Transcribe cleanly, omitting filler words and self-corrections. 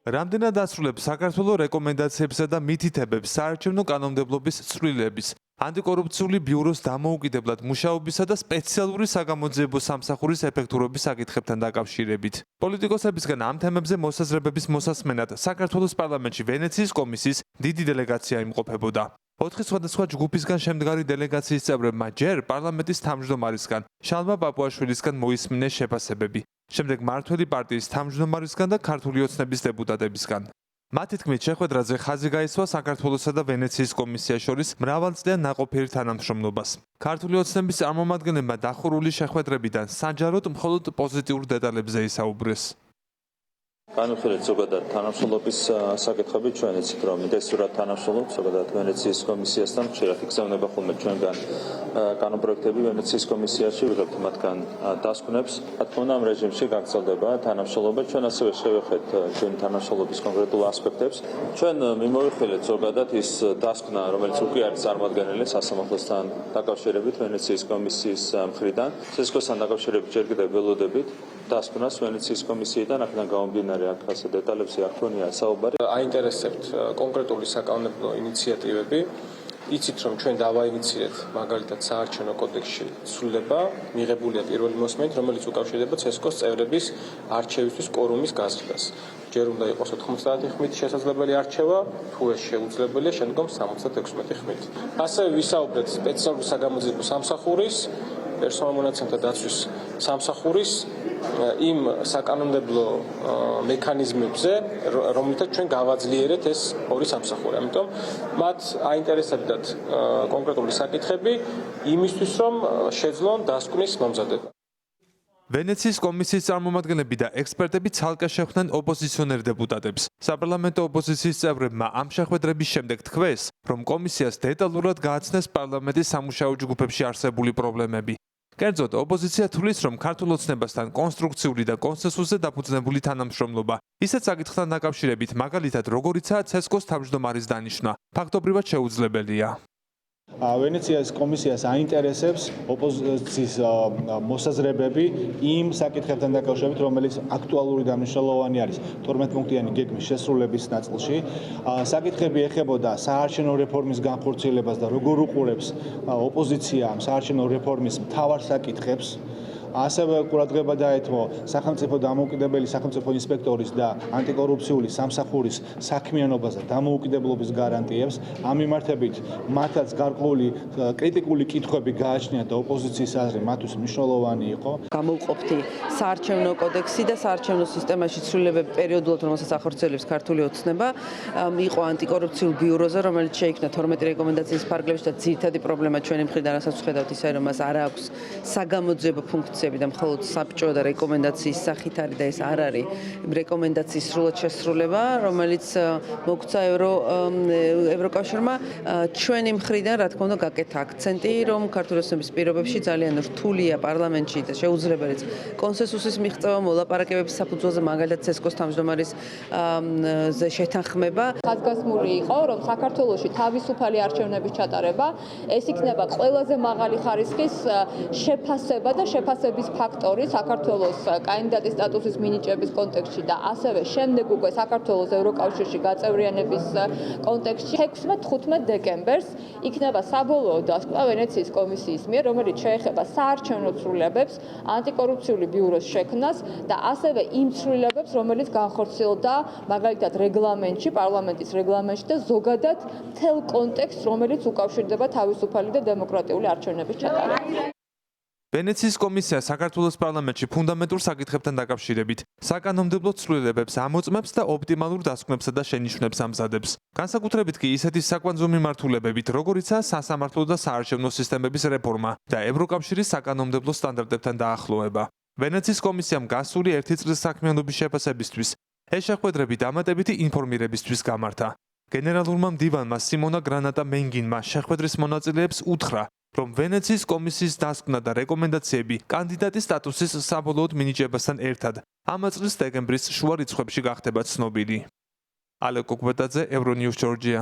რამდენად ასრულებს საქართველოს რეკომენდაციებსა და მითითებებს საარჩევნო კანონმდებლობის ცვლილების, ანტიკორუფციული ბიუროს დამოუკიდებლად მუშაობისა და სპეციალური საგამოძიებო სამსახურის ეფექტურობის საკითხებთან დაკავშირებით. პოლიტიკოსებისგან ამ თემებზე მოსაზრებების მოსასმენად საქართველოს პარლამენტში ვენეციის კომისიის დიდი დელეგაცია იმყოფებოდა. 4 სხვადასხვა ჯგუფისგან შემდგარი დელეგაციის წევრებმა ჯერ პარლამენტის თავმჯდომარისგან შალვა პაპუაშვილისგან მოისმინეს შეფასებები. შემდეგ მმართველი პარტიის თავმჯდომარისგან და ქართული ოცნების დეპუტატებისგან. მათი თქმით, შეხვედრაზე ხაზი გაისვა საქართველოსა და ვენეციის კომისიას შორის მრავალწლიან ნაყოფიერ თანამშრომლობას. ქართული ოცნების წარმომადგენლებმა დახურული შეხვედრებიდან საჯაროდ მხოლოდ პოზიტიურ დეტალებზე ისაუბრეს. განვიხილეთ ზოგადად თანამშრომლობის საკითხები ჩვენ იცით რომ ინტენსიურად თანამშრომლობთ ზოგადად ვენეციის კომისიასთან ხშირად იგზავნება ხოლმე ჩვენგან კანონპროექტები ვენეციის კომისიაში ვიღებთ მათგან დასკვნებს რა თქმა უნდა ამ რეჟიმში გაგრძელდება თანამშრომლობა ჩვენ ასევე შევეხეთ ჩვენი თანამშრომლობის კონკრეტულ ასპექტებს ჩვენ მიმოვიხილეთ ზოგადად ის დასკვნა რომელიც უკვე არის წარმოადგენილი სასამართლოსთან დაკავშირებით ვენეციის კომისიის მხრიდან ცესკოსთან დაკავშირებით ჯერ კიდევ ველოდებით დასკვნას ვენეციის კომისიიდან აქედან გამომდინარე აქ ასე დეტალებში არ ქონია საუბარი. აინტერესებთ კონკრეტული საკანონმდებლო ინიციატივები. იცით რომ ჩვენ დავაინიციირეთ მაგალითად საარჩევნო კოდექსში ცვლილება მიღებულია პირველი მოსმენით, რომელიც უკავშირდება ცესკოს წევრების არჩევისთვის კვორუმის გაზრდას. ჯერ უნდა იყოს 90 ხმით შესაძლებელი არჩევა, თუ ეს შეუძლებელია, შემდგომ 76 ხმით. ასევე ვისაუბრეთ სპეციალური საგამოძიებო სამსახურის პერსონალ მონაცემთა დაცვის სამსახურის იმ საკანონმდებლო მექანიზმებზე, რომლითაც ჩვენ გავაძლიერეთ ეს ორი სამსახური. ამიტომ მათ აინტერესებდათ კონკრეტული საკითხები იმისთვის, რომ შეძლონ დასკვნის მომზადება. ვენეციის კომისიის წარმომადგენლები და ექსპერტები ცალკე შეხვდნენ ოპოზიციონერ დეპუტატებს. საპარლამენტო ოპოზიციის წევრებმა ამ შეხვედრების შემდეგ თქვეს, რომ კომისიას დეტალურად გააცნეს პარლამენტის სამუშაო ჯგუფებში არსებული პრობლემები. კერძოდ, ოპოზიცია თვლის, რომ ქართულ ოცნებასთან კონსტრუქციული და კონსენსუსზე დაფუძნებული თანამშრომლობა, ისეთ საკითხთან დაკავშირებით, მაგალითად, როგორიცაა ცესკოს თავმჯდომარის დანიშვნა, ფაქტობრივად შეუძლებელია. ვენეციის კომისიას აინტერესებს ოპოზიციის მოსაზრებები იმ საკითხებთან დაკავშირებით, რომელიც აქტუალური და მნიშვნელოვანი არის 12 პუნქტიანი გეგმის შესრულების ნაწილში. საკითხები ეხებოდა საარჩევნო რეფორმის განხორციელებას და როგორ უყურებს ოპოზიცია საარჩევნო რეფორმის მთავარ საკითხებს. ასევე ყურადღება დაეთმო სახელმწიფო დამოუკიდებელი სახელმწიფო ინსპექტორის და ანტიკორუფციული სამსახურის საქმიანობას და დამოუკიდებლობის გარანტიებს. ამ მიმართებით მათაც გარკვეული კრიტიკული კითხვები გააჩნიათ და ოპოზიციის აზრი მათთვის მნიშვნელოვანი იყო. გამოვყოფთი საარჩევნო კოდექსი და საარჩევნო სისტემაში ცვლილებები პერიოდულად, რომელსაც ახორციელებს ქართული ოცნება, იყო ანტიკორუფციულ ბიუროზე, რომელიც შეიქმნა 12 რეკომენდაციის ფარგლებში და ძირითადი პრობლემა ჩვენი მხრიდან რასაც ვხედავთ ისე რომ მას არ აქვს საგამოძიებო ფუნქცია და მხოლოდ საბჭო და რეკომენდაციის სახით არის და ეს არ არის რეკომენდაციის სრულად შესრულება, რომელიც მოგცა ევროკავშირმა ჩვენი მხრიდან რა თქმა უნდა გაკეთა აქცენტი, რომ ქართული ოცნების პირობებში ძალიან რთულია პარლამენტში და შეუძლებელიც კონსენსუსის მიღწევა მოლაპარაკებების საფუძველზე, მაგალითად ცესკოს თავმჯდომარის შეთანხმება. ხაზგასმული იყო, რომ საქართველოში თავისუფალი არჩევნების ჩატარება ეს იქნება ყველაზე მაღალი ხარისხის შეფასება და შეფასების ფაქტორი საქართველოს კანდიდატის სტატუსის მინიჭების კონტექსტში და ასევე შემდეგ უკვე საქართველოს ევროკავშირში გაწევრიანების კონტექსტში 16-15 დეკემბერს იქნება საბოლოო დასკვნა ვენეციის კომისიის მიერ, რომელიც შეეხება საარჩევნო ცვლილებებს, ანტიკორუფციული ბიუროს შექმნას და ასევე იმ ცვლილებებს, რომელიც განხორციელდა მაგალითად რეგლამენტში, პარლამენტის რეგლამენტში და ზოგადად მთელ კონტექსტს, რომელიც უკავშირდება თავისუფალი და დემოკრატიული არჩევნების ჩატარებას. ვენეციის კომისია საქართველოს პარლამენტში ფუნდამენტურ საკითხებთან დაკავშირებით საკანონმდებლო ცვლილებებს ამოწმებს და ოპტიმალურ დასკვნებსა და შენიშვნებს ამზადებს. განსაკუთრებით კი ისეთი საკვანძო მიმართულებებით, როგორიცაა სასამართლო და საარჩევნო სისტემების რეფორმა და ევროკავშირის საკანონმდებლო სტანდარტებთან დაახლოება. ვენეციის კომისიამ გასული 1 წლის საქმიანობის შეფასებისთვის ეს შეხვედრები დამატებითი ინფორმირებისთვის გამართა. გენერალურმა მდივანმა სიმონა გრანატა მენგინმა შეხვედრის მონაწილეებს უთხრა, რომ ვენეციის კომისიის დასკვნა და რეკომენდაციები კანდიდატის სტატუსის საბოლოოდ მინიჭებასთან ერთად ამ წლის დეკემბრის შუა რიცხვებში გახდება ცნობილი. ალეკო კვეტაძე, ევრონიუს ჯორჯია.